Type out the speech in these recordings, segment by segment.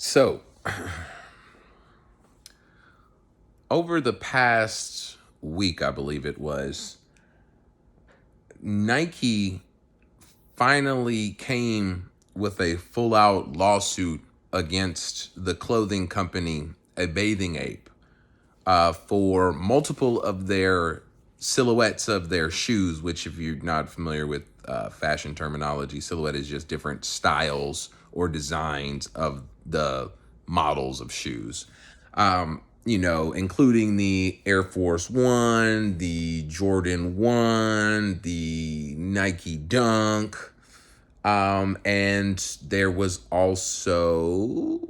So, over the past week, I believe it was, Nike finally came with a full out lawsuit against the clothing company, A Bathing Ape, for multiple of their silhouettes of their shoes, which, if you're not familiar with fashion terminology, silhouette is just different styles or designs of the models of shoes. Including the Air Force One, the Jordan One, the Nike Dunk, and there was also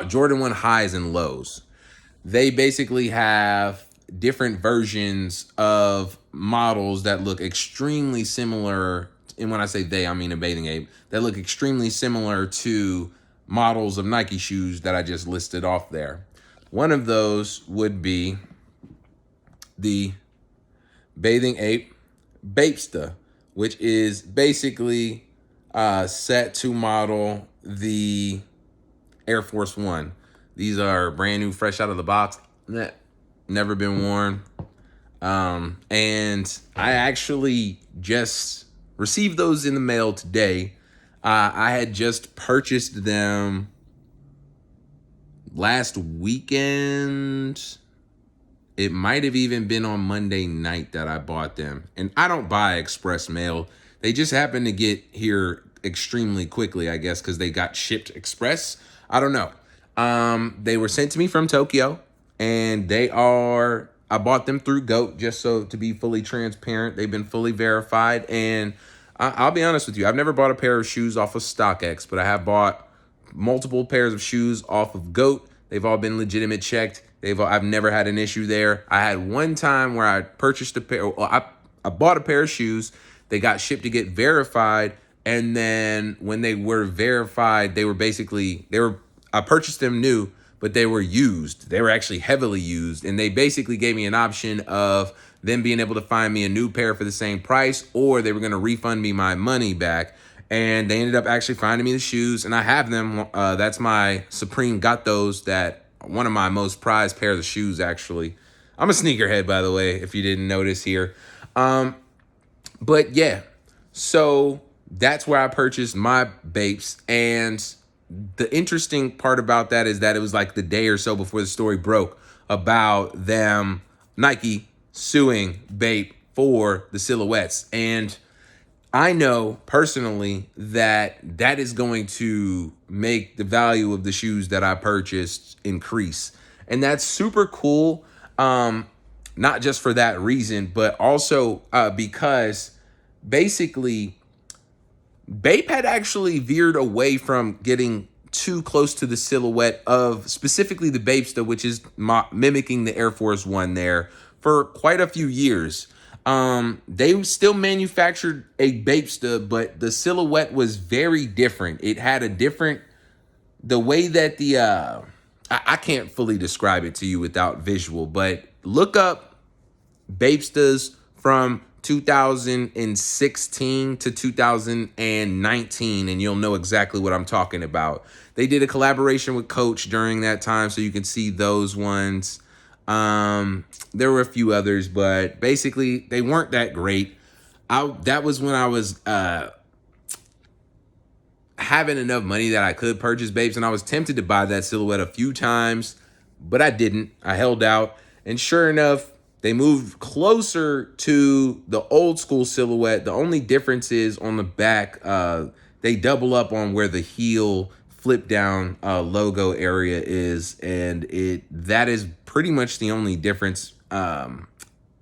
Jordan 1 highs and lows. They basically have different versions of models that look extremely similar. And when I say they, I mean a Bathing Ape, that look extremely similar to models of Nike shoes that I just listed off there. One of those would be the Bathing Ape Bapesta, which is basically set to model the Air Force One. These are brand new, fresh out of the box, never been worn. And I actually just received those in the mail today. I had just purchased them last weekend. It might have even been on Monday night that I bought them. And I don't buy express mail. They just happen to get here extremely quickly, I guess, because they got shipped express. I don't know. They were sent to me from Tokyo, and I bought them through GOAT, just so to be fully transparent. They've been fully verified. And I'll be honest with you, I've never bought a pair of shoes off of StockX, but I have bought multiple pairs of shoes off of GOAT. They've all been legitimate checked. I've never had an issue there. I had one time where I purchased a pair. Well, I bought a pair of shoes. They got shipped to get verified, and then when they were verified, I purchased them new, but they were used. They were actually heavily used, and they basically gave me an option of them being able to find me a new pair for the same price, or they were going to refund me my money back. And they ended up actually finding me the shoes, and I have them. That's my Supreme got those. That one of my most prized pairs of shoes, actually. I'm a sneakerhead, by the way, if you didn't notice here. But yeah, so that's where I purchased my Bapes. And the interesting part about that is that it was like the day or so before the story broke about them, Nike, suing Bape for the silhouettes. And I know personally that is going to make the value of the shoes that I purchased increase. And that's super cool. Not just for that reason, but also because basically Bape had actually veered away from getting too close to the silhouette of specifically the Bapesta, which is mimicking the Air Force One there, for quite a few years. They still manufactured a Bapesta, but the silhouette was very different. It had the way that I can't fully describe it to you without visual, but look up Bapestas from 2016 to 2019, and you'll know exactly what I'm talking about. They did a collaboration with Coach during that time, so you can see those ones. There were a few others, but basically they weren't that great. That was when I was having enough money that I could purchase Bapes, and I was tempted to buy that silhouette a few times, but I didn't. I held out, and sure enough, they moved closer to the old school silhouette. The only difference is on the back, they double up on where the heel flip down logo area is, and that is pretty much the only difference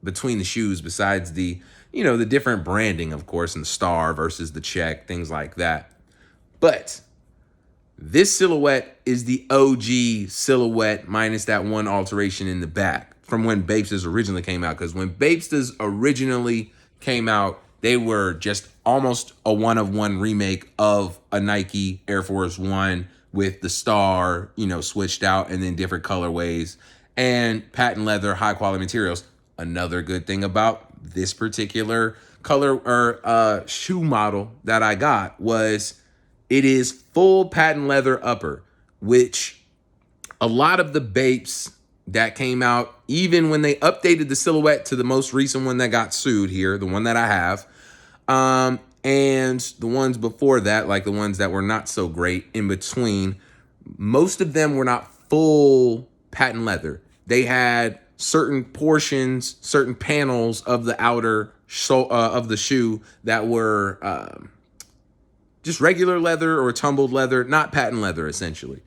between the shoes, besides the different branding, of course, and the star versus the check, things like that. But this silhouette is the OG silhouette minus that one alteration in the back from when Bapestas originally came out. Because when Bapestas originally came out, they were just almost a one-of-one remake of a Nike Air Force One with the star, switched out, and then different colorways and patent leather, high-quality materials. Another good thing about this particular color or shoe model that I got was It is full patent leather upper, which a lot of the Bapes that came out, even when they updated the silhouette to the most recent one that got sued here, the one that I have, and the ones before that, like the ones that were not so great in between, most of them were not full patent leather. They had certain portions, certain panels of the outer of the shoe that were just regular leather or tumbled leather, not patent leather, essentially.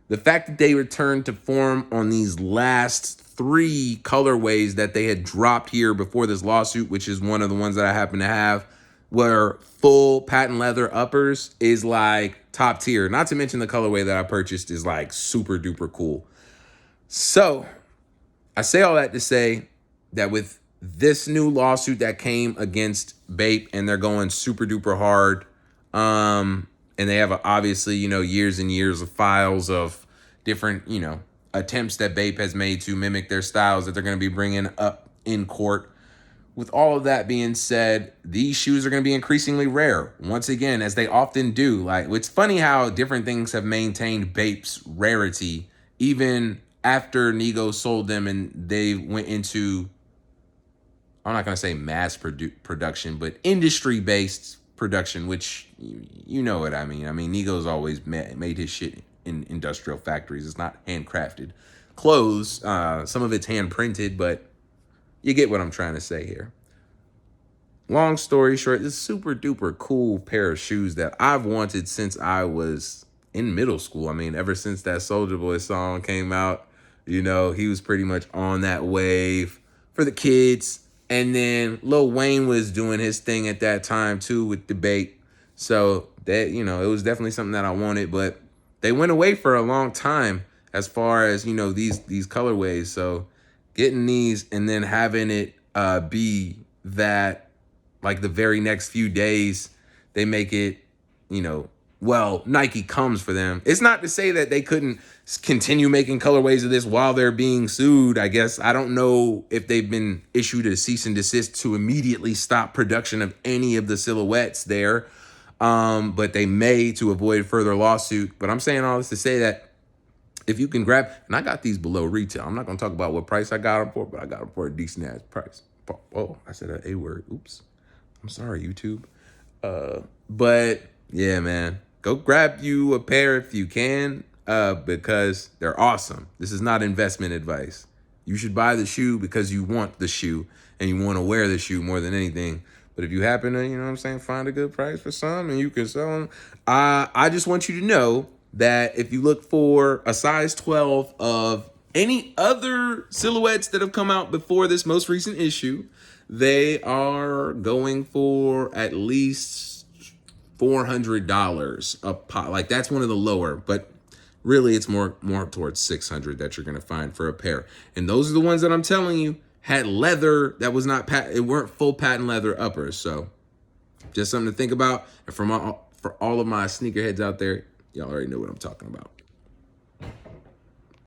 The fact that they returned to form on these last 3 colorways that they had dropped here before this lawsuit, which is one of the ones that I happen to have, were full patent leather uppers, is like top tier. Not to mention the colorway that I purchased is like super duper cool. So I say all that to say that with this new lawsuit that came against Bape, and they're going super duper hard, and they have obviously, years and years of files of different, attempts that Bape has made to mimic their styles that they're going to be bringing up in court. With all of that being said, these shoes are going to be increasingly rare. Once again, as they often do. Like, it's funny how different things have maintained Bape's rarity, even after Nigo sold them and they went into, I'm not going to say mass production, but industry-based production, which you know what I mean. I mean, Nigo's always made his shit in industrial factories. It's not handcrafted clothes. Some of it's hand printed, but you get what I'm trying to say here. Long story short, this super duper cool pair of shoes that I've wanted since I was in middle school. I mean, ever since that Soulja Boy song came out, he was pretty much on that wave for the kids. And then Lil Wayne was doing his thing at that time too with the Bape. So that, it was definitely something that I wanted, but they went away for a long time as far as, these colorways. So getting these and then having it be that, like, the very next few days, they make it, Nike comes for them. It's not to say that they couldn't continue making colorways of this while they're being sued. I guess I don't know if they've been issued a cease and desist to immediately stop production of any of the silhouettes there. But they may, to avoid further lawsuit. But I'm saying all this to say that if you can grab, and I got these below retail. I'm not going to talk about what price I got them for, but I got them for a decent ass price. Oh, I said a word. Oops. I'm sorry, YouTube. But yeah, man, go grab you a pair if you can, because they're awesome. This is not investment advice. You should buy the shoe because you want the shoe and you want to wear the shoe more than anything. But if you happen to, find a good price for some and you can sell them, I just want you to know that if you look for a size 12 of any other silhouettes that have come out before this most recent issue, they are going for at least $400 a pop. Like, that's one of the lower, but really it's more towards $600 that you're going to find for a pair. And those are the ones that I'm telling you had leather that was not it weren't full patent leather uppers. So just something to think about. And for all of my sneakerheads out there, y'all already know what I'm talking about.